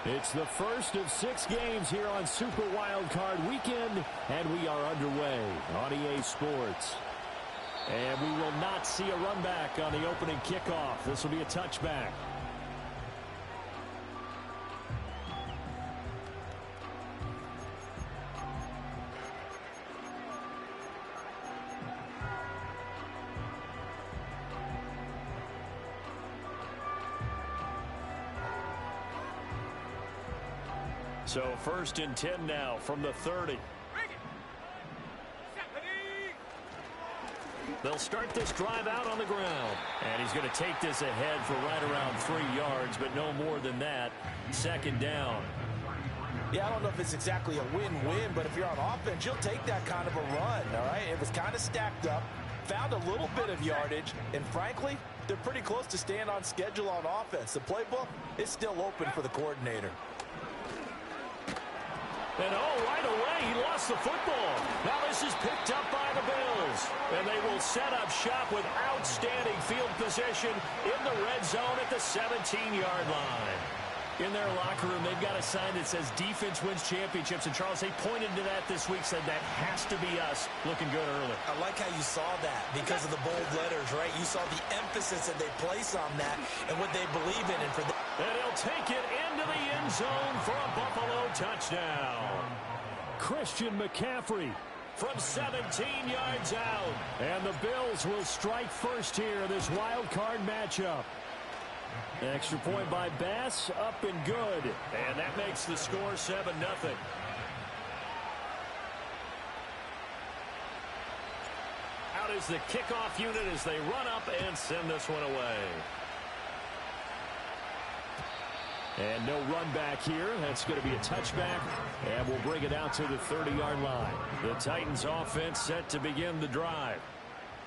It's the first of 6 games here on Super Wildcard Weekend, and we are underway on EA Sports. And we will not see a run back on the opening kickoff. This will be a touchback. So 1st and 10 now from the 30. They'll start this drive out on the ground. And he's going to take this ahead for right around 3 yards, but no more than that. 2nd down. Yeah, I don't know if it's exactly a win-win, but if you're on offense, you'll take that kind of a run, all right? It was kind of stacked up, found a little bit of yardage, and frankly, they're pretty close to staying on schedule on offense. The playbook is still open for the coordinator. And right away, he lost the football. Now this is picked up by the Bills. And they will set up shop with outstanding field position in the red zone at the 17-yard line. In their locker room, they've got a sign that says defense wins championships. And Charles, they pointed to that this week, said that has to be us. Looking good early. I like how you saw that because of the bold letters, right? You saw the emphasis that they place on that and what they believe in. And he'll take it into the end zone for a Buffalo touchdown. Christian McCaffrey from 17 yards out. And the Bills will strike first here in this wild card matchup. Extra point by Bass, up and good. And that makes the score 7-0. Out is the kickoff unit as they run up and send this one away. And no run back here. That's going to be a touchback. And we'll bring it out to the 30-yard line. The Titans offense set to begin the drive.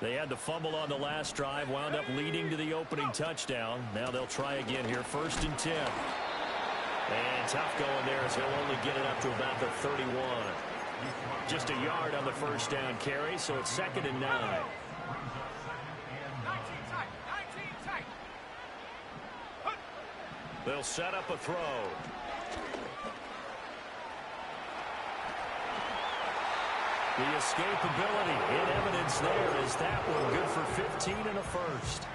They had the fumble on the last drive, wound up leading to the opening touchdown. Now they'll try again here, 1st and 10. And tough going there as he'll only get it up to about the 31. Just a yard on the first down carry, so it's 2nd and 9. They'll set up a throw. The escapability in evidence there is that one good for 15 and a first.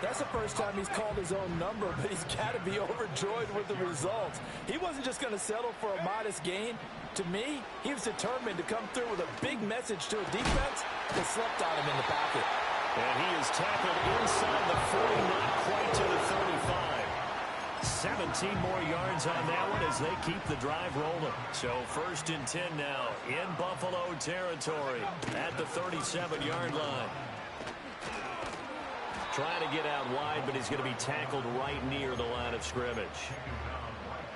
That's the first time he's called his own number, but he's got to be overjoyed with the results. He wasn't just going to settle for a modest gain. To me, he was determined to come through with a big message to a defense that slept on him in the pocket. And he is tackled inside the 40, not quite to the 35. 17 more yards on that one as they keep the drive rolling. So 1st and 10 now in Buffalo territory at the 37-yard line. Trying to get out wide, but he's going to be tackled right near the line of scrimmage.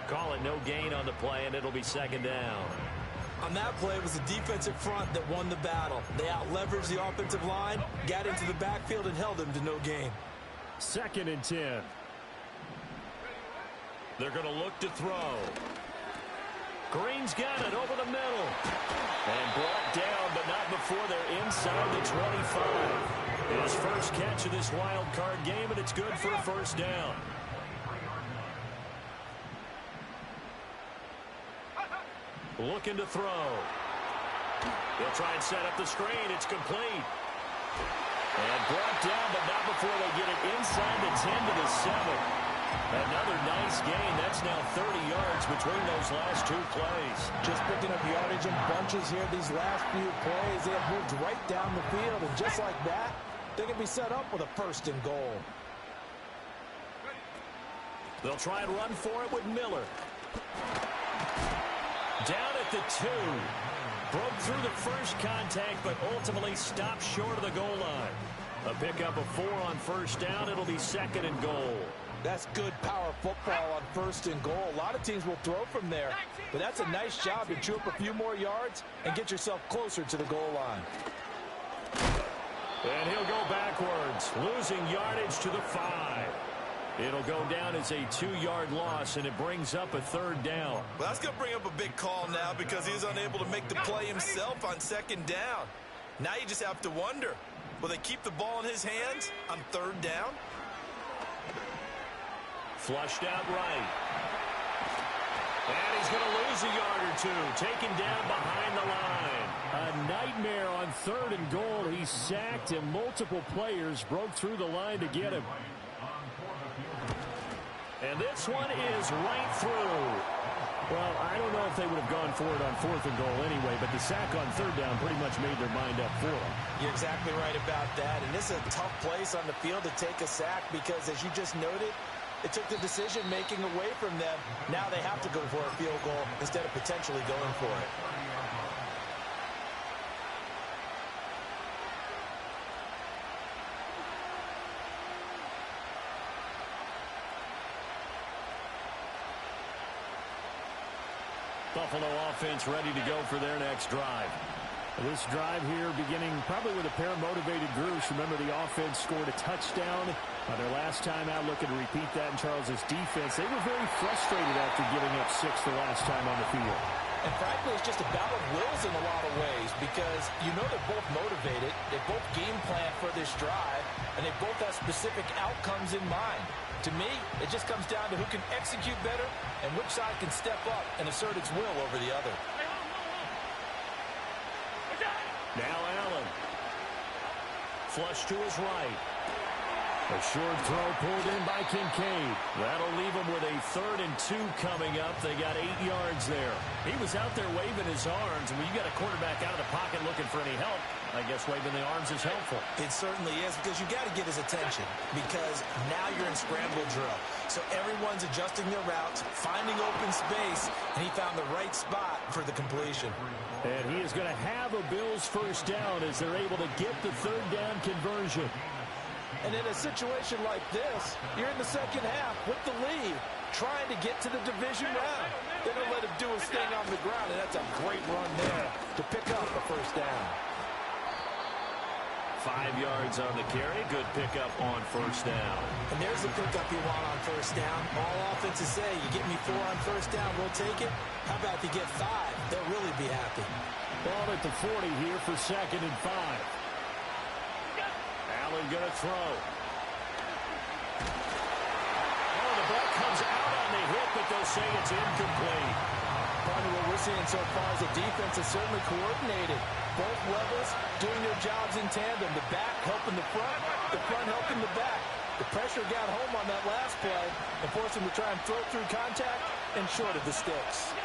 Call it no gain on the play, and it'll be 2nd down. On that play, it was the defensive front that won the battle. They out-leveraged the offensive line, got into the backfield, and held them to no gain. 2nd and 10. They're going to look to throw. Green's got it over the middle. And brought down, but not before they're inside the 25. His first catch of this wild card game, and it's good for a 1st down. Looking to throw. They'll try and set up the screen. It's complete. And brought down, but not before they get it inside the 10 to the 7. Another nice gain. That's now 30 yards between those last 2 plays. Just picking up yardage in bunches here these last few plays. They have moved right down the field, and just like that, they can be set up with a 1st and goal. They'll try and run for it with Miller. Down at the 2. Broke through the first contact, but ultimately stopped short of the goal line. A pickup of 4 on 1st down. It'll be 2nd and goal. That's good power football on 1st and goal. A lot of teams will throw from there, but that's a nice job to chew up a few more yards and get yourself closer to the goal line. And he'll go backwards, losing yardage to the 5. It'll go down as a 2-yard loss, and it brings up a 3rd down. Well, that's going to bring up a big call now because he was unable to make the play himself on 2nd down. Now you just have to wonder, will they keep the ball in his hands on 3rd down? Flushed out right. And he's going to lose a yard or two, taken down behind the line. A nightmare on 3rd and goal. He sacked, and multiple players broke through the line to get him. And this one is right through. Well, I don't know if they would have gone for it on 4th and goal anyway, but the sack on 3rd down pretty much made their mind up for them. You're exactly right about that, and this is a tough place on the field to take a sack because, as you just noted, it took the decision-making away from them. Now they have to go for a field goal instead of potentially going for it. Buffalo offense ready to go for their next drive. This drive here beginning probably with a pair of motivated groups. Remember, the offense scored a touchdown on their last time out. Looking to repeat that in Charles's defense. They were very frustrated after giving up 6 the last time on the field. And frankly, it's just a battle of wills in a lot of ways because you know they're both motivated. They both game plan for this drive, and they both have specific outcomes in mind. To me, it just comes down to who can execute better and which side can step up and assert its will over the other. Now Allen. Flush to his right. A short throw pulled in by Kincaid. That'll leave him with a 3rd and 2 coming up. They got 8 yards there. He was out there waving his arms, and when you got a quarterback out of the pocket looking for any help, I guess waving the arms is helpful. It certainly is, because you got to get his attention, because now you're in scramble drill. So everyone's adjusting their routes, finding open space, and he found the right spot for the completion. And he is going to have a Bills first down as they're able to get the 3rd down conversion. And in a situation like this, you're in the second half with the lead, trying to get to the division round. They don't let him do his thing on the ground, and that's a great run there to pick up a first down. 5 yards on the carry. Good pickup on first down. And there's the pickup you want on first down. All offenses say, you get me 4 on first down, we'll take it. How about if you get 5? They'll really be happy. Ball at the 40 here for 2nd and 5. Allen going to throw. Oh, the ball comes out on the hit, but they'll say it's incomplete. Probably what we're seeing so far is the defense is certainly coordinated. Both levels doing their jobs in tandem. The back helping the front helping the back. The pressure got home on that last play and forced him to try and throw through contact and short of the sticks.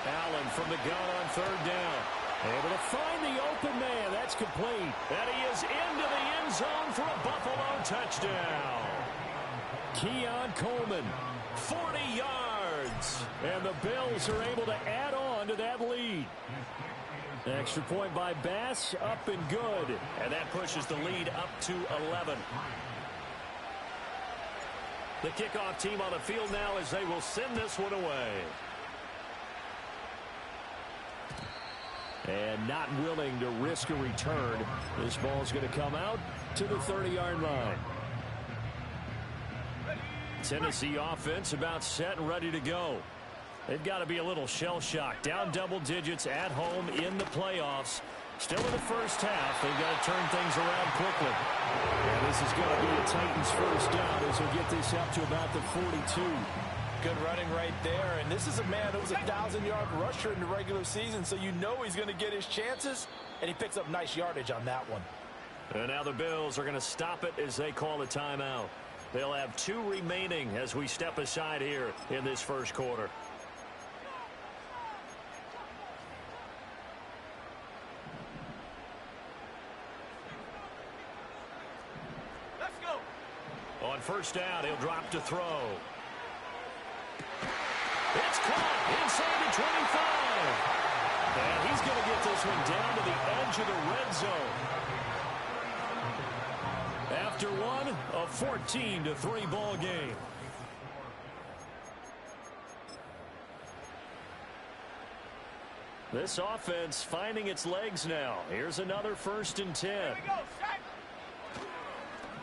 Allen from the gun on 3rd down. Able to find the open man. That's complete. And he is into the end zone for a Buffalo touchdown. Keon Coleman, 40 yards. And the Bills are able to add on to that lead. Extra point by Bass, up and good. And that pushes the lead up to 11. The kickoff team on the field now as they will send this one away. And not willing to risk a return. This ball's going to come out to the 30-yard line. Tennessee offense about set and ready to go. They've got to be a little shell-shocked. Down double digits at home in the playoffs. Still in the first half. They've got to turn things around quickly. And this is going to be a Titans first down as they get this up to about the 42. Good running right there, and this is a man who was a 1,000-yard rusher in the regular season, so you know he's going to get his chances, and he picks up nice yardage on that one. And now the Bills are going to stop it as they call a timeout. They'll have 2 remaining as we step aside here in this first quarter. Let's go. On first down, he'll drop to throw. It's caught inside the 25. And he's going to get this one down to the edge of the red zone. After one, a 14-3 ball game. This offense finding its legs now. Here's another 1st and 10.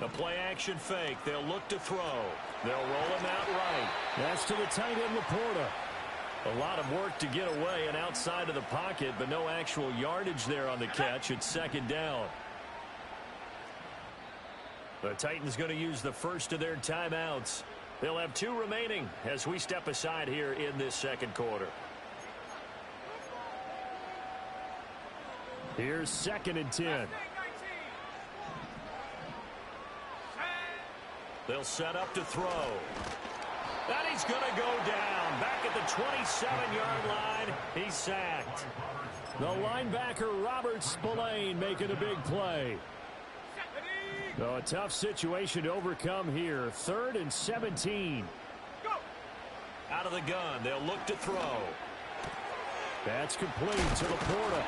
The play action fake. They'll look to throw. They'll roll him out right. That's to the tight end, Laporta. A lot of work to get away and outside of the pocket, but no actual yardage there on the catch. It's 2nd down. The Titans going to use the first of their timeouts. They'll have 2 remaining as we step aside here in this second quarter. Here's 2nd and 10. They'll set up to throw. And he's going to go down. Back at the 27-yard line. He's sacked. The linebacker, Robert Spillane, making a big play. So a tough situation to overcome here. 3rd and 17. Out of the gun. They'll look to throw. That's complete to Laporta.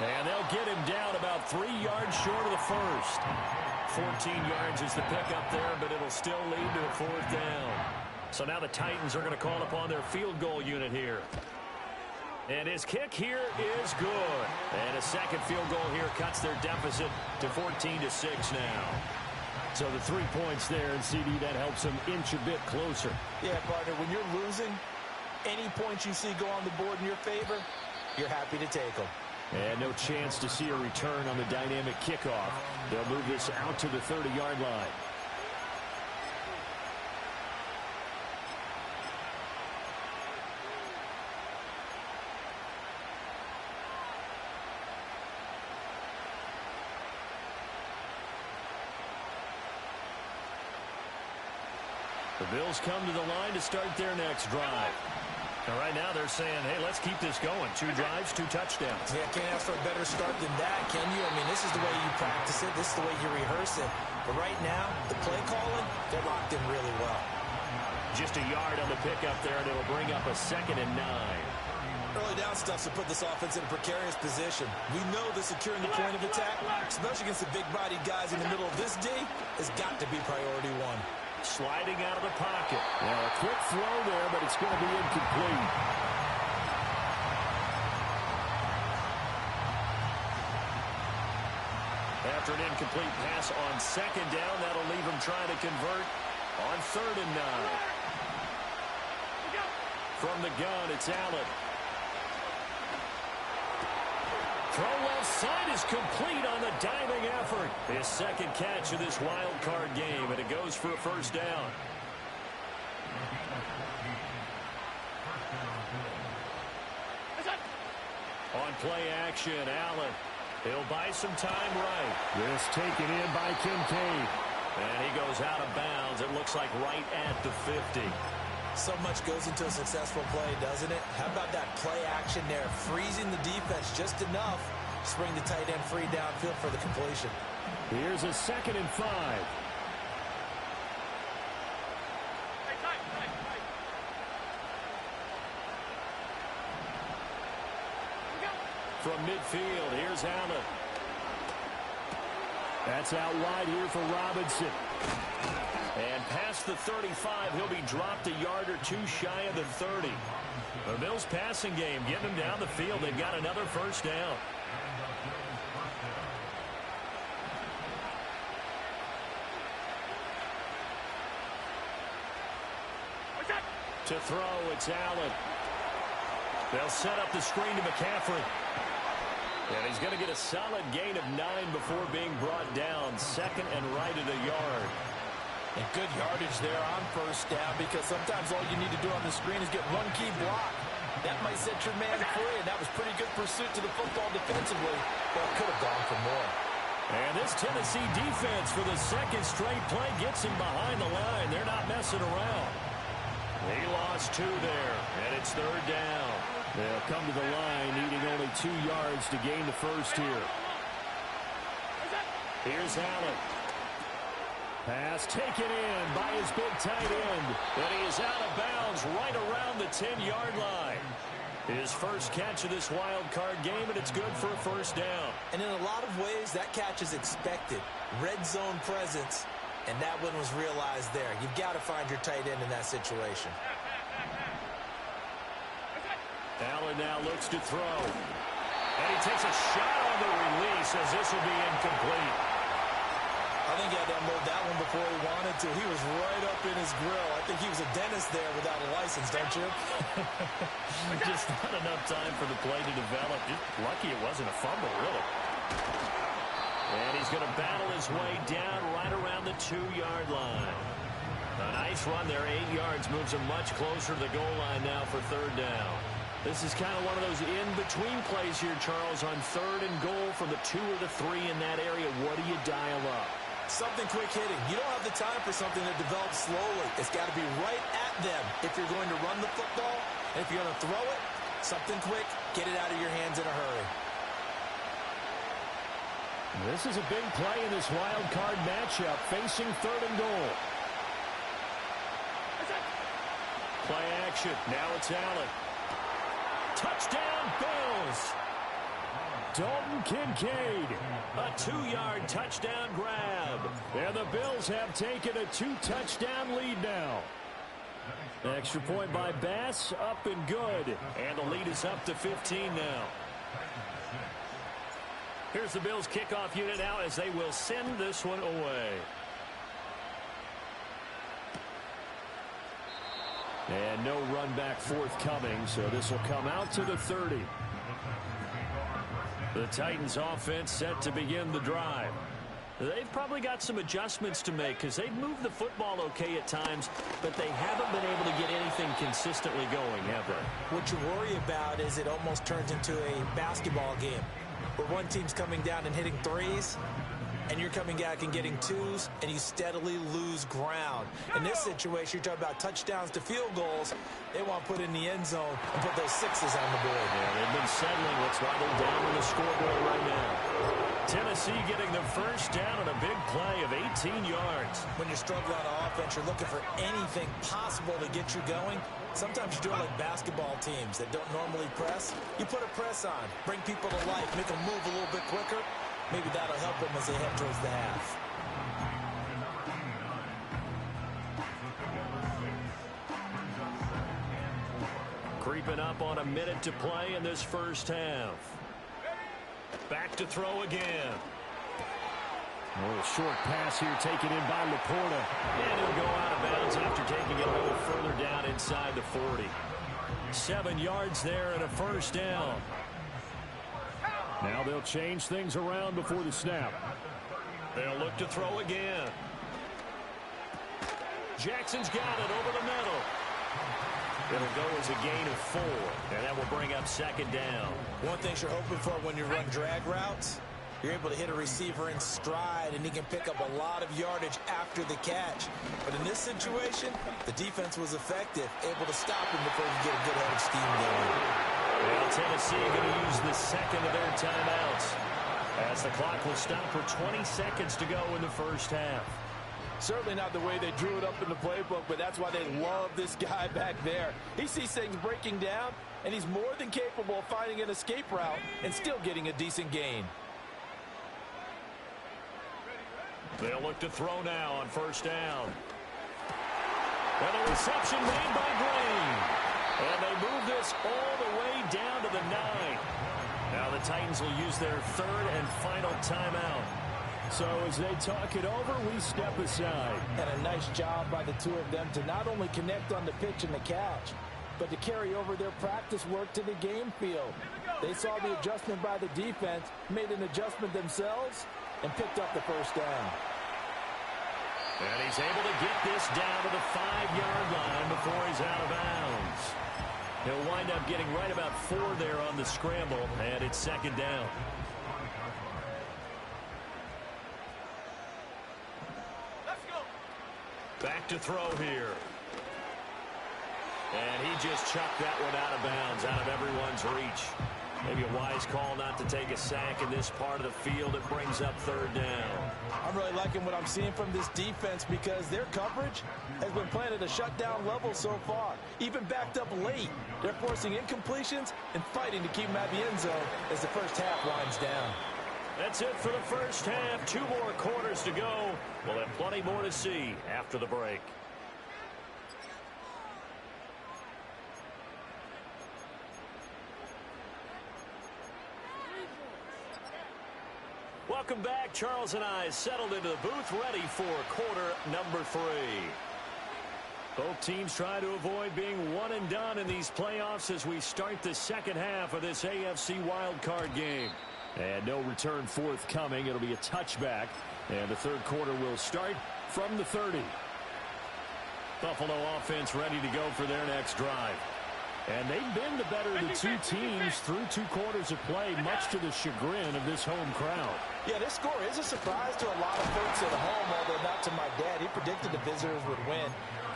And they'll get him down about 3 yards short of the first. 14 yards is the pickup there, but it'll still lead to a 4th down. So now the Titans are going to call upon their field goal unit here. And his kick here is good. And a second field goal here cuts their deficit to 14-6 now. So the 3 points there, and CD, that helps them inch a bit closer. Yeah, partner, when you're losing, any points you see go on the board in your favor, you're happy to take them. And no chance to see a return on the dynamic kickoff. They'll move this out to the 30-yard line. The Bills come to the line to start their next drive. And right now they're saying, hey, let's keep this going. 2 drives, 2 touchdowns. Yeah, can't ask for a better start than that, can you? I mean, this is the way you practice it. This is the way you rehearse it. But right now, the play calling, they're locked in really well. Just a yard on the pickup there, and it'll bring up a 2nd and 9. Early down stuff's to put this offense in a precarious position. We know that securing the point of attack, especially against the big-bodied guys in the middle of this D, has got to be priority 1. Sliding out of the pocket. Well, a quick throw there, but it's going to be incomplete. After an incomplete pass on 2nd down, that'll leave him trying to convert on 3rd and 9. From the gun, it's Allen. Throw left side is complete on the diving effort. His 2nd catch of this wild card game, and it goes for a 1st down. On play action, Allen. He'll buy some time right. This taken in by Kincaid. And he goes out of bounds. It looks like right at the 50. So much goes into a successful play, doesn't it? How about that play action there? Freezing the defense just enough to spring the tight end free downfield for the completion. Here's a 2nd and 5. From midfield, here's Allen. That's out wide here for Robinson. And past the 35, he'll be dropped a yard or 2 shy of the 30. The Bills passing game, getting them down the field. They've got another 1st down. To throw, it's Allen. They'll set up the screen to McCaffrey. And he's going to get a solid gain of 9 before being brought down. 2nd and right at a yard. And good yardage there on 1st down, because sometimes all you need to do on the screen is get one key block. That might set your man free, and that was pretty good pursuit to the football defensively. Well, could have gone for more. And this Tennessee defense for the 2nd straight play gets him behind the line. They're not messing around. He lost 2 there, and it's 3rd down. They'll come to the line, needing only 2 yards to gain the 1st here. Here's Allen. Pass taken in by his big tight end. And he is out of bounds right around the 10-yard line. His 1st catch of this wild card game, and it's good for a 1st down. And in a lot of ways, that catch is expected. Red zone presence, and that one was realized there. You've got to find your tight end in that situation. Allen now looks to throw. And he takes a shot on the release as this will be incomplete. I think he had to unload that one before he wanted to. He was right up in his grill. I think he was a dentist there without a license, don't you? Just not enough time for the play to develop. Just lucky it wasn't a fumble, really. And he's going to battle his way down right around the 2-yard line. A nice run there, 8 yards, moves them much closer to the goal line now for third down. This is kind of one of those in-between plays here, Charles, on third and goal from the 2 or the 3 in that area. What do you dial up? Something quick hitting. You don't have the time for something that develops slowly. It's got to be right at them if you're going to run the football. And if you're going to throw it, something quick, get it out of your hands in a hurry. This is a big play in this wild card matchup, facing third and goal. Play action. Now it's Allen. Touchdown, Bills. Dalton Kincaid. A 2-yard touchdown grab. And the Bills have taken a 2-touchdown lead now. Extra point by Bass, up and good. And the lead is up to 15 now. Here's the Bills kickoff unit now as they will send this one away. And no run back forthcoming, so this will come out to the 30. The Titans offense set to begin the drive. They've probably got some adjustments to make because they've moved the football okay at times, but they haven't been able to get anything consistently going, have they? What you worry about is it almost turns into a basketball game where one team's coming down and hitting threes, and you're coming back and getting twos, and you steadily lose ground. In this situation, you're talking about touchdowns to field goals. They want to put in the end zone and put those sixes on the board. Yeah, they've been settling. That's why they're down on the scoreboard right now. Tennessee getting the first down on a big play of 18 yards. When you're struggling on offense, you're looking for anything possible to get you going. Sometimes you do it like basketball teams that don't normally press. You put a press on, bring people to life, make them move a little bit quicker. Maybe that'll help them as they head towards the half. Creeping up on a minute to play in this first half. Back to throw again. A little short pass here taken in by Laporta. And he'll go out of bounds after taking it a little further down inside the 40. 7 yards there and a first down. Now they'll change things around before the snap. They'll look to throw again. Jackson's got it over the middle. It'll go as a gain of 4, and that will bring up second down. One thing you're hoping for when you run drag routes, you're able to hit a receiver in stride, and he can pick up a lot of yardage after the catch. But in this situation, the defense was effective, able to stop him before he could get a good head of steam going. Well, Tennessee going to use the second of their timeouts as the clock will stop for 20 seconds to go in the first half. Certainly not the way they drew it up in the playbook, but that's why they love this guy back there. He sees things breaking down, and he's more than capable of finding an escape route and still getting a decent gain. They'll look to throw now on first down. And a reception made by Green. And they move this all the way down to the 9. Now the Titans will use their third and final timeout. So as they talk it over, we step aside. And a nice job by the two of them to not only connect on the pitch and the catch, but to carry over their practice work to the game field. They saw the adjustment by the defense, made an adjustment themselves, and picked up the first down. And he's able to get this down to the 5-yard line before he's out of bounds. He'll wind up getting right about 4 there on the scramble, and it's second down. Back to throw here. And he just chucked that one out of bounds, out of everyone's reach. Maybe a wise call not to take a sack in this part of the field. It brings up third down. I'm really liking what I'm seeing from this defense because their coverage has been playing at a shutdown level so far. Even backed up late. They're forcing incompletions and fighting to keep them at the end zone as the first half winds down. That's it for the first half. 2 more quarters to go. We'll have plenty more to see after the break. Welcome back. Charles and I settled into the booth ready for quarter number 3. Both teams try to avoid being one and done in these playoffs as we start the second half of this AFC wildcard game. And no return forthcoming. It'll be a touchback. And the third quarter will start from the 30. Buffalo offense ready to go for their next drive. And they've been the better of the two teams through 2 quarters of play, much to the chagrin of this home crowd. Yeah, this score is a surprise to a lot of folks at home, although not to my dad. He predicted the visitors would win.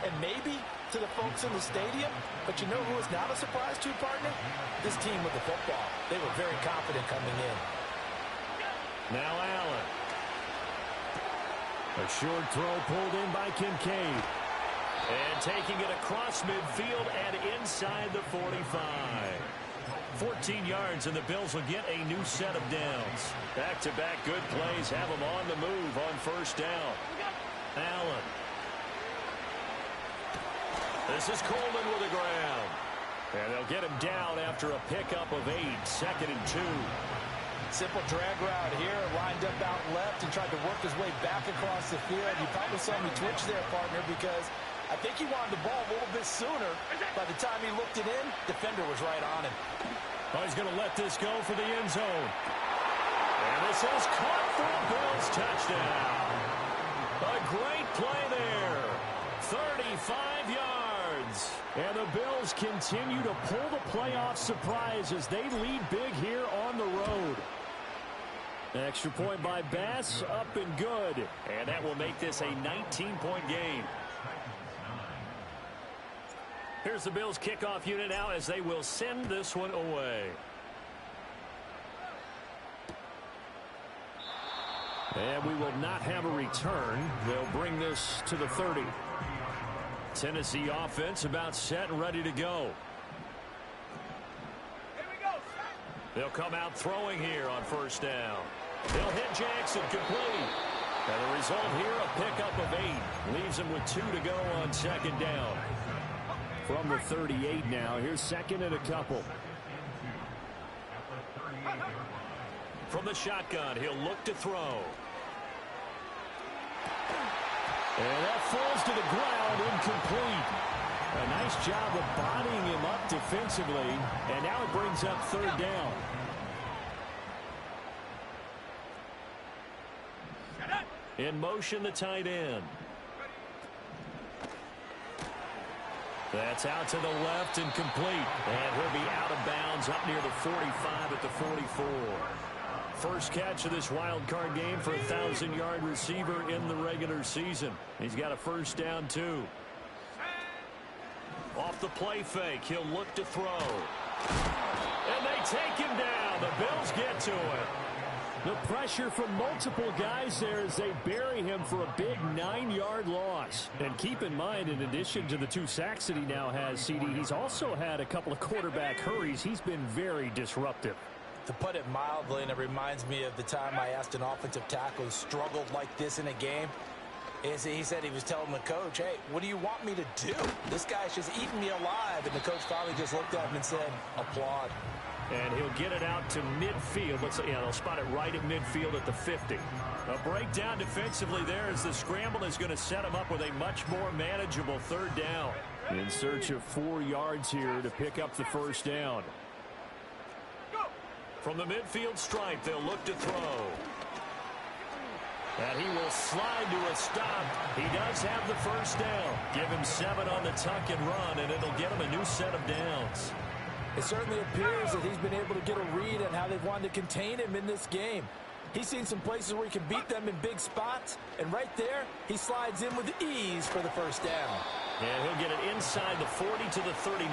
And maybe to the folks in the stadium, but you know who is not a surprise to, partner? This team with the football. They were very confident coming in. Now Allen. A short throw pulled in by Kincaid. And taking it across midfield and inside the 45. 14 yards, and the Bills will get a new set of downs. Back-to-back good plays have them on the move on first down. Allen. This is Coleman with the ground. And they'll get him down after a pickup of 8, 2nd and 2. Simple drag route here, lined up out left and tried to work his way back across the field. You probably saw me twitch there, partner, because I think he wanted the ball a little bit sooner. By the time he looked it in, defender was right on him. Oh, he's going to let this go for the end zone. And this is caught for a Bills touchdown. A great play there. 35 yards. And the Bills continue to pull the playoff surprise as they lead big here on the road. Extra point by Bass, up and good. And that will make this a 19-point game. Here's the Bills kickoff unit now as they will send this one away. And we will not have a return. They'll bring this to the 30. Tennessee offense about set and ready to go. They'll come out throwing here on first down. They'll hit Jackson complete. And the result here, a pickup of 8. Leaves them with 2 to go on second down. From the 38 now, here's 2nd and a couple. From the shotgun, he'll look to throw. And that falls to the ground, incomplete. A nice job of bodying him up defensively, and now it brings up 3rd down. In motion, the tight end. That's out to the left and complete. And he'll be out of bounds up near the 45 at the 44. First catch of this wild card game for a 1,000-yard receiver in the regular season. He's got a first down, too. Off the play fake, he'll look to throw. And they take him down. The Bills get to it. The pressure from multiple guys there as they bury him for a big 9-yard loss. And keep in mind, in addition to the 2 sacks that he now has, CD, he's also had a couple of quarterback hurries. He's been very disruptive. To put it mildly, and it reminds me of the time I asked an offensive tackle who struggled like this in a game. He said he was telling the coach, hey, what do you want me to do? This guy's just eating me alive. And the coach finally just looked at him and said, applaud. And he'll get it out to midfield. They'll spot it right at midfield at the 50. A breakdown defensively there as the scramble is going to set him up with a much more manageable 3rd down. In search of 4 yards here to pick up the first down. From the midfield stripe, they'll look to throw. And he will slide to a stop. He does have the first down. Give him 7 on the tuck and run, and it'll get him a new set of downs. It certainly appears that he's been able to get a read on how they've wanted to contain him in this game. He's seen some places where he can beat them in big spots, and right there, he slides in with ease for the first down. And he'll get it inside the 40 to the 39.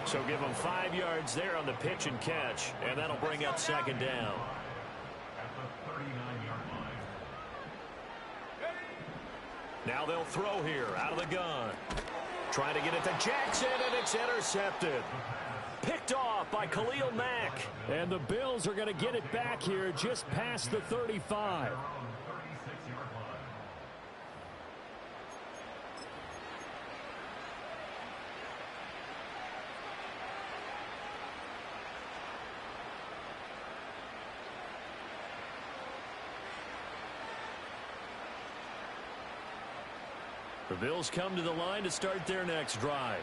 So give him 5 yards there on the pitch and catch, and that'll bring up 2nd down. Now they'll throw here out of the gun. Trying to get it to Jackson, and it's intercepted. Picked off by Khalil Mack. And the Bills are going to get it back here just past the 35. The Bills come to the line to start their next drive.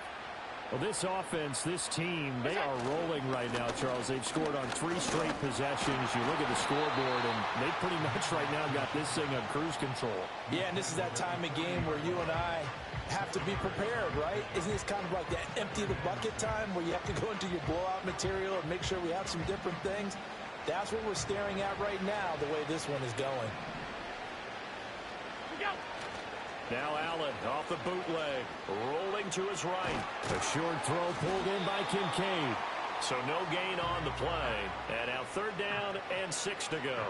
Well, this offense, this team, they are rolling right now, Charles. They've scored on 3 straight possessions. You look at the scoreboard, and they pretty much right now got this thing on cruise control. Yeah, and this is that time of game where you and I have to be prepared, right? Isn't this kind of like that empty the bucket time where you have to go into your blowout material and make sure we have some different things? That's what we're staring at right now, the way this one is going. Now Allen off the bootleg, rolling to his right. A short throw pulled in by Kincaid. So no gain on the play. And now 3rd down and 6 to go.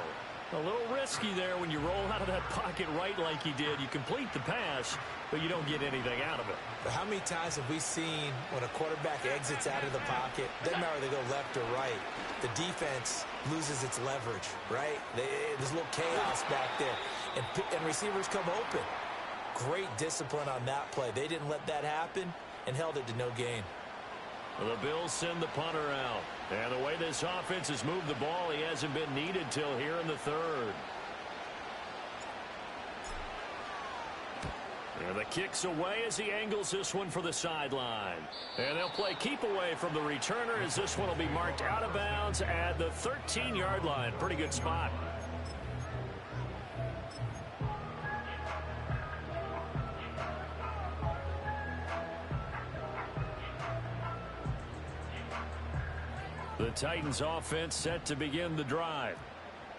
A little risky there when you roll out of that pocket right like he did. You complete the pass, but you don't get anything out of it. But how many times have we seen when a quarterback exits out of the pocket, doesn't matter whether they go left or right, the defense loses its leverage, right? There's a little chaos back there, and receivers come open. Great discipline on that play. They didn't let that happen and held it to no gain. The Bills send the punter out. And the way this offense has moved the ball, he hasn't been needed till here in the 3rd. And the kick's away as he angles this one for the sideline. And they'll play keep away from the returner as this one will be marked out of bounds at the 13-yard line. Pretty good spot. The Titans offense set to begin the drive.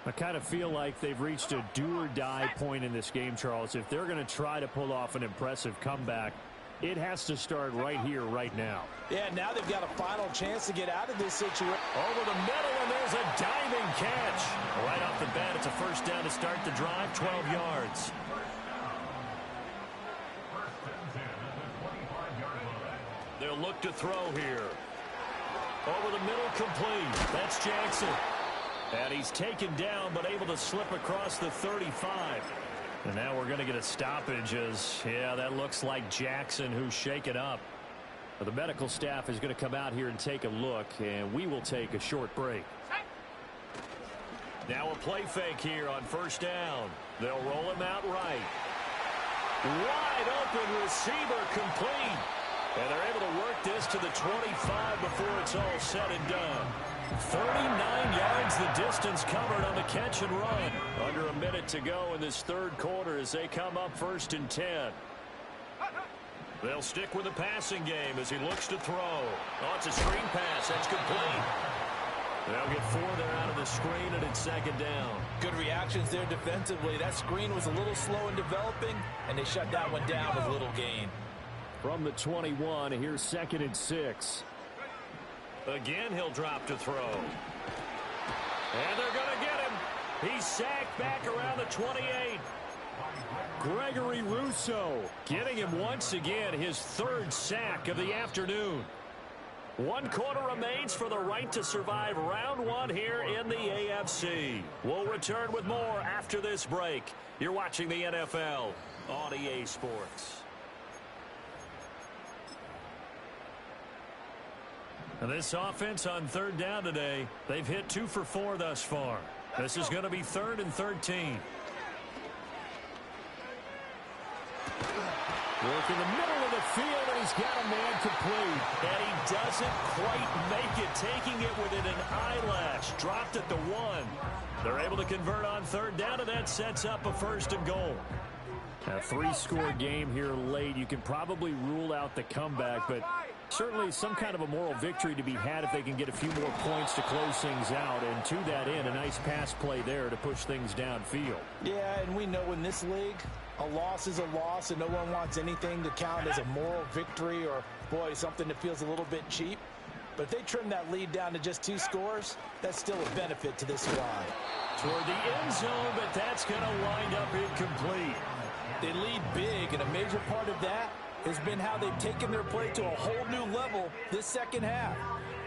I kind of feel like they've reached a do-or-die point in this game, Charles. If they're going to try to pull off an impressive comeback, it has to start right here, right now. Yeah, now they've got a final chance to get out of this situation. Over the middle, and there's a diving catch. Right off the bat, it's a 1st down to start the drive, 12 yards. They'll look to throw here. Over the middle, complete. That's Jackson. And he's taken down, but able to slip across the 35. And now we're going to get a stoppage as, yeah, that looks like Jackson who's shaken up. But the medical staff is going to come out here and take a look, and we will take a short break. Now a play fake here on 1st down. They'll roll him out right. Wide open receiver, complete. And they're able to work this to the 25 before it's all said and done. 39 yards the distance covered on the catch and run. Under a minute to go in this 3rd quarter as they come up 1st and 10. They'll stick with the passing game as he looks to throw. Oh, it's a screen pass. That's complete. They'll get 4 there out of the screen, and it's 2nd down. Good reactions there defensively. That screen was a little slow in developing, and they shut that one down with little gain. From the 21, here's 2nd and 6. Again, he'll drop to throw. And they're going to get him. He's sacked back around the 28. Gregory Rousseau getting him once again, his 3rd sack of the afternoon. 1 quarter remains for the right to survive round 1 here in the AFC. We'll return with more after this break. You're watching the NFL on EA Sports. This offense on 3rd down today, they've hit 2 for 4 thus far. This is going to be 3rd and 13. Work in the middle of the field, and he's got a man complete. And he doesn't quite make it, taking it within an eyelash. Dropped at the 1. They're able to convert on 3rd down, and that sets up a 1st and goal. A 3-score game here late. You can probably rule out the comeback, but certainly some kind of a moral victory to be had if they can get a few more points to close things out. And to that end, a nice pass play there to push things downfield. Yeah, and we know in this league, a loss is a loss, and no one wants anything to count as a moral victory or, boy, something that feels a little bit cheap. But if they trim that lead down to just 2 scores, that's still a benefit to this squad. Toward the end zone, but that's going to wind up incomplete. They lead big, and a major part of that has been how they've taken their play to a whole new level this 2nd half.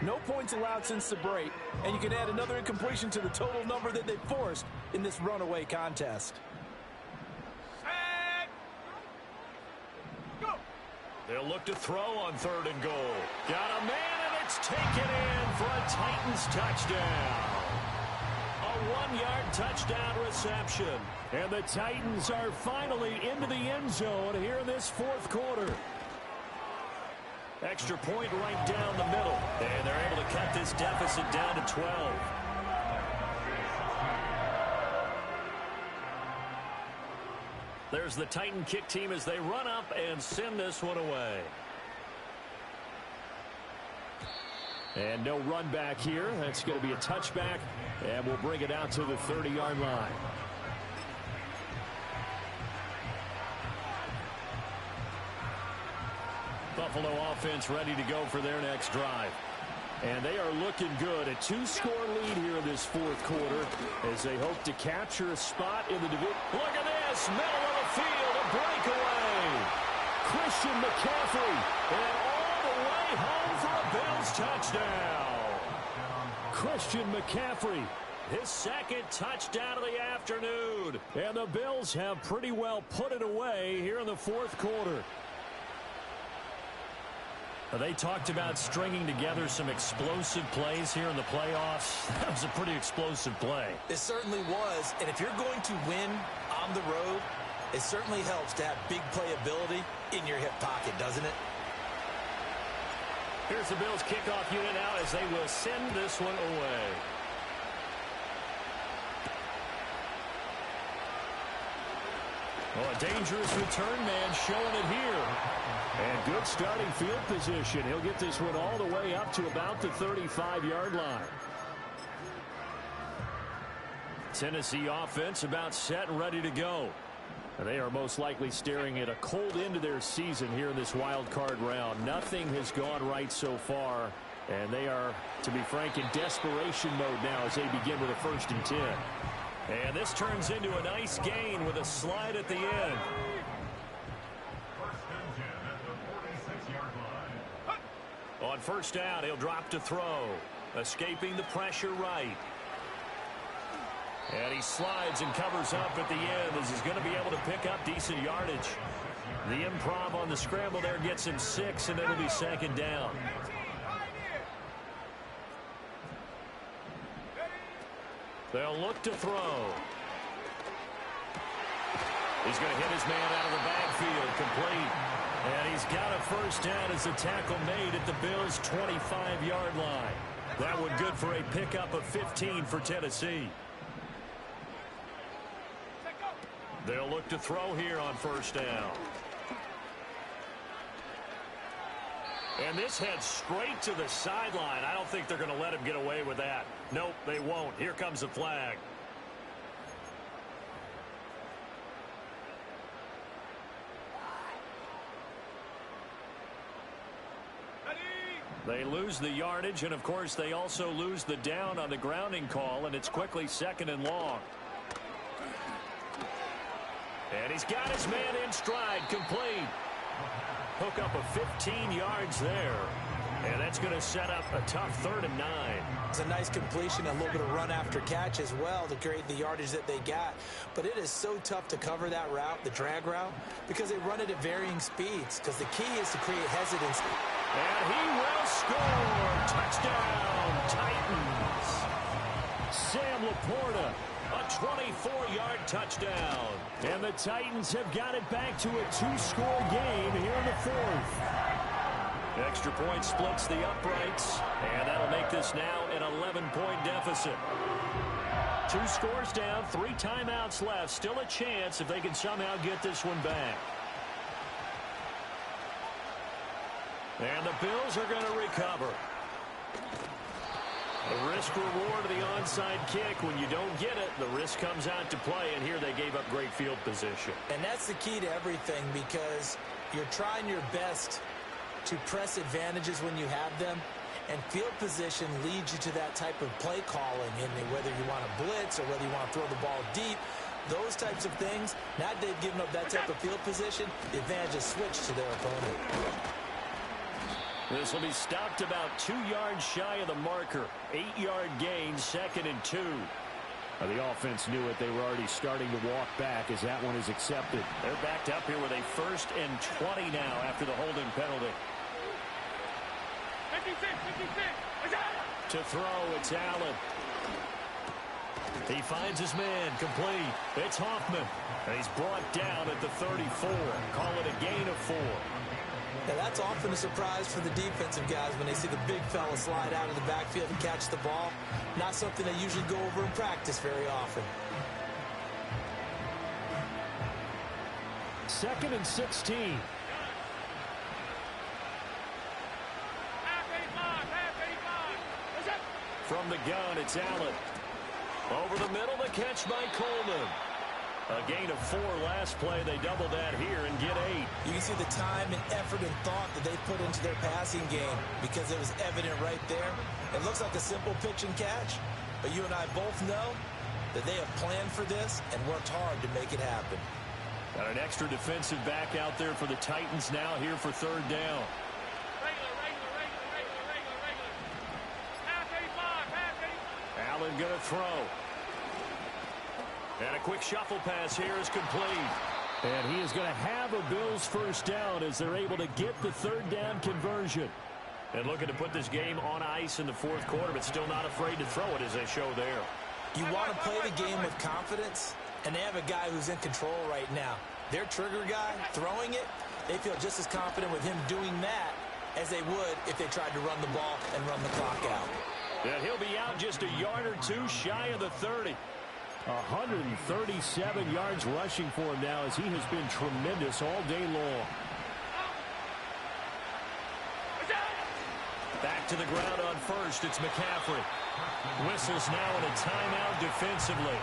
No points allowed since the break, and you can add another incompletion to the total number that they forced in this runaway contest. They'll look to throw on 3rd and goal. Got a man, and it's taken in for a Titans touchdown. A 1-yard touchdown reception. And the Titans are finally into the end zone here in this 4th quarter. Extra point right down the middle. And they're able to cut this deficit down to 12. There's the Titan kick team as they run up and send this one away. And no run back here. That's going to be a touchback, and we'll bring it out to the 30-yard line. Buffalo offense ready to go for their next drive. And they are looking good. A two-score lead here in this fourth quarter as they hope to capture a spot in the division. Look at this. Middle of the field. A breakaway. Christian McCaffrey. And all the way home for a Bills touchdown. Christian McCaffrey. His second touchdown of the afternoon. And the Bills have pretty well put it away here in the fourth quarter. They talked about stringing together some explosive plays here in the playoffs. That was a pretty explosive play. It certainly was. And if you're going to win on the road, it certainly helps to have big playability in your hip pocket, doesn't it? Here's the Bills kickoff unit now as they will send this one away. Well, a dangerous return man showing it here. And good starting field position. He'll get this one all the way up to about the 35-yard line. Tennessee offense about set and ready to go. And they are most likely staring at a cold end to their season here in this wild card round. Nothing has gone right so far. And they are, to be frank, in desperation mode now as they begin with a 1st and 10. And this turns into a nice gain with a slide at the end. On 1st down, he'll drop to throw. Escaping the pressure right. And he slides and covers up at the end as he's going to be able to pick up decent yardage. The improv on the scramble there gets him 6, and it'll be 2nd down. They'll look to throw. He's going to hit his man out of the backfield, complete. And he's got a 1st down as the tackle made at the Bills' 25-yard line. That one good for a pickup of 15 for Tennessee. They'll look to throw here on 1st down. And this heads straight to the sideline. I don't think they're going to let him get away with that. Nope, they won't. Here comes the flag. They lose the yardage, and of course they also lose the down on the grounding call, and it's quickly 2nd and long. And he's got his man in stride, complete. Hook up of 15 yards there. And that's going to set up a tough 3rd and 9. It's a nice completion, a little bit of run after catch as well to create the yardage that they got. But it is so tough to cover that route, the drag route, because they run it at varying speeds. Because the key is to create hesitancy. And he will score. Touchdown, Titans. Sam Laporta, a 24-yard touchdown. And the Titans have got it back to a 2-score game here in the 4th. Extra point splits the uprights, and that'll make this now an 11-point deficit. 2 scores down, 3 timeouts left. Still a chance if they can somehow get this one back. And the Bills are going to recover. The risk-reward of the onside kick. When you don't get it, the risk comes out to play, and here they gave up great field position. And that's the key to everything, because you're trying your best to press advantages when you have them, and field position leads you to that type of play calling, and whether you want to blitz or whether you want to throw the ball deep, those types of things. Now they've given up that type of field position, the advantage is switched to their opponent. This will be stopped about 2 yards shy of the marker. 8-yard gain, 2nd and 2. The offense knew it. They were already starting to walk back as that one is accepted. They're backed up here with a 1st and 20 now after the holding penalty. To throw, it's Allen. He finds his man, complete. It's Hoffman. And he's brought down at the 34. Call it a gain of 4. Now that's often a surprise for the defensive guys when they see the big fella slide out of the backfield and catch the ball. Not something they usually go over in practice very often. 2nd and 16. From the gun, it's Allen. Over the middle, the catch by Coleman. A gain of 4 last play. They double that here and get 8. You can see the time and effort and thought that they put into their passing game because it was evident right there. It looks like a simple pitch and catch, but you and I both know that they have planned for this and worked hard to make it happen. Got an extra defensive back out there for the Titans now here for 3rd down. Allen going to throw. And a quick shuffle pass here is complete. And he is going to have a Bills 1st down as they're able to get the 3rd down conversion. And looking to put this game on ice in the 4th quarter, but still not afraid to throw it as they show there. You want to play the game with confidence, and they have a guy who's in control right now. Their trigger guy throwing it, they feel just as confident with him doing that as they would if they tried to run the ball and run the clock out. And he'll be out just a yard or 2 shy of the 30. 137 yards rushing for him now as he has been tremendous all day long. Back to the ground on first. It's McCaffrey. Whistles now in a timeout defensively.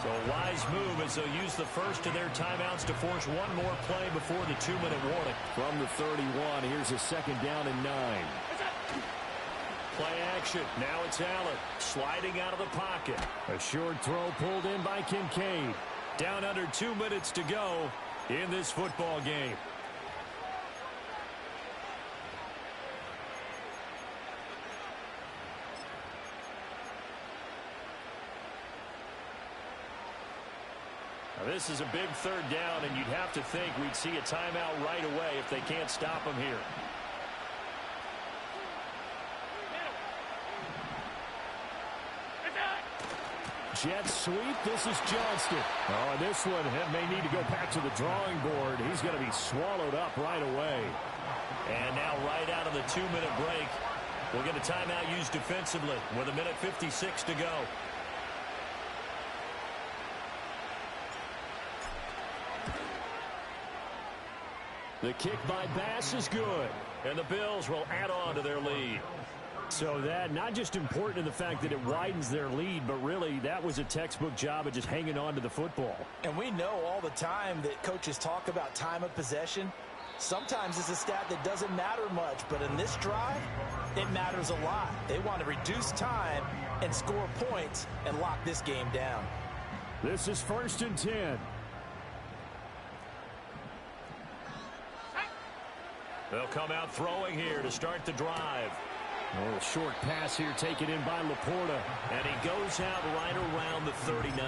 So a wise move as they'll use the first of their timeouts to force one more play before the 2-minute warning. From the 31, here's a 2nd down and 9. Play action. Now it's Allen sliding out of the pocket. A short throw pulled in by Kincaid. Down under 2 minutes to go in this football game. Now this is a big 3rd down, and you'd have to think we'd see a timeout right away if they can't stop him here. Jet sweep. This is Johnston. Oh, and this one may need to go back to the drawing board. He's going to be swallowed up right away. And now right out of the 2-minute break, we'll get a timeout used defensively with 1:56 to go. The kick by Bass is good, and the Bills will add on to their lead. So that not just important in the fact that it widens their lead, but really that was a textbook job of just hanging on to the football. And we know all the time that coaches talk about time of possession. Sometimes it's a stat that doesn't matter much, but in this drive, it matters a lot. They want to reduce time and score points and lock this game down. This is 1st and 10. They'll come out throwing here to start the drive. Oh, a short pass here taken in by Laporta. And he goes out right around the 39.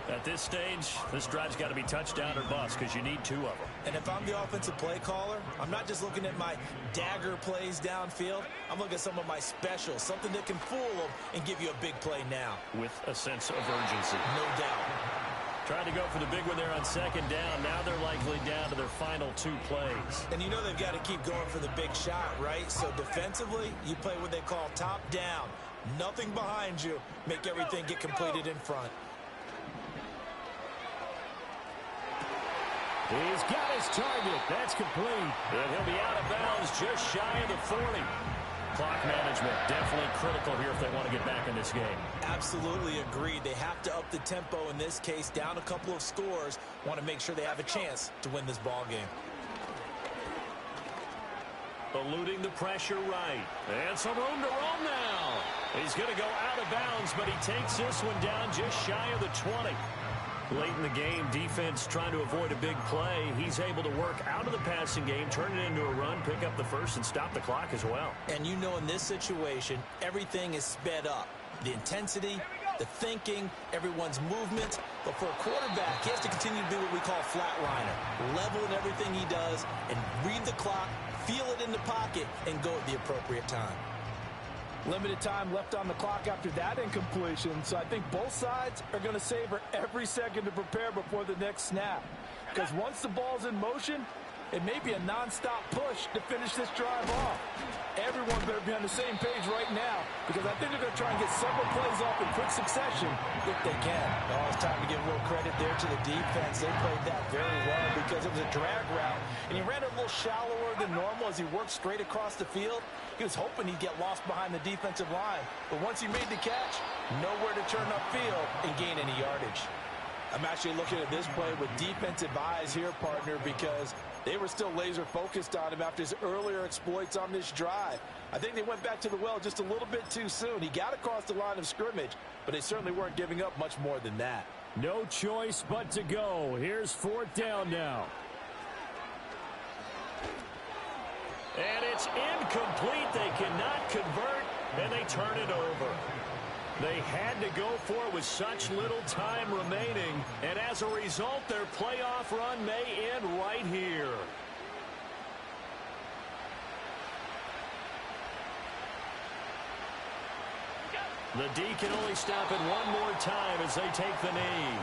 At this stage, this drive's got to be touchdown or bust because you need 2 of them. And if I'm the offensive play caller, I'm not just looking at my dagger plays downfield. I'm looking at some of my specials, something that can fool them and give you a big play now. With a sense of urgency. No doubt. Trying to go for the big one there on 2nd down. Now they're likely down to their final 2 plays. And you know they've got to keep going for the big shot, right? So defensively, you play what they call top down. Nothing behind you. Make everything get completed in front. He's got his target. That's complete. And he'll be out of bounds just shy of the 40. Clock management definitely critical here if they want to get back in this game. Absolutely agreed. They have to up the tempo in this case, down a couple of scores. Want to make sure they have a chance to win this ball game. Eluding the pressure right. And some room to roam now. He's going to go out of bounds, but he takes this one down just shy of the 20. Late in the game, defense trying to avoid a big play. He's able to work out of the passing game, turn it into a run, pick up the first, and stop the clock as well. And you know in this situation, everything is sped up. The intensity, the thinking, everyone's movement. But for a quarterback, he has to continue to be what we call flatliner. Level in everything he does and read the clock, feel it in the pocket, and go at the appropriate time. Limited time left on the clock after that incompletion, so I think both sides are going to savor every second to prepare before the next snap. Because once the ball's in motion, It may be a nonstop push to finish this drive off. Everyone better be on the same page right now because I think they're going to try and get several plays off in quick succession if they can. Oh, it's time to give a little credit there to the defense. They played that very well because it was a drag route, and he ran a little shallower than normal as he worked straight across the field. He was hoping he'd get lost behind the defensive line, but once he made the catch, nowhere to turn upfield and gain any yardage. I'm actually looking at this play with defensive eyes here, partner, because they were still laser focused on him after his earlier exploits on this drive. I think they went back to the well just a little bit too soon. He got across the line of scrimmage, but they certainly weren't giving up much more than that. No choice but to go. Here's 4th down now. And it's incomplete. They cannot convert, and they turn it over. They had to go for it with such little time remaining, and as a result, their playoff run may end right here. The D can only stop it one more time as they take the knee.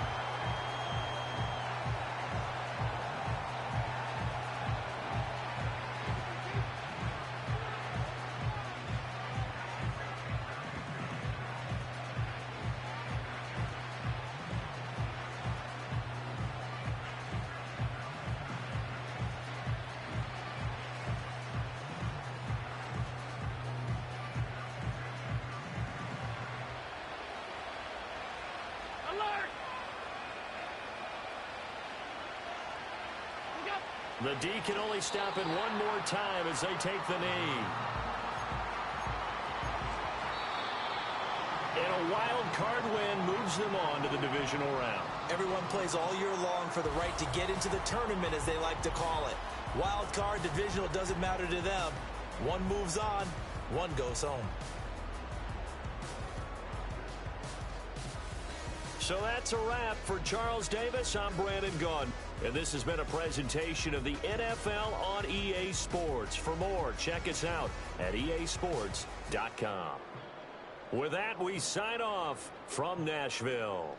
The D can only stop it one more time as they take the knee. And a wild card win moves them on to the divisional round. Everyone plays all year long for the right to get into the tournament, as they like to call it. Wild card, divisional, doesn't matter to them. One moves on, one goes home. So that's a wrap for Charles Davis. I'm Brandon Gunn. And this has been a presentation of the NFL on EA Sports. For more, check us out at easports.com. With that, we sign off from Nashville.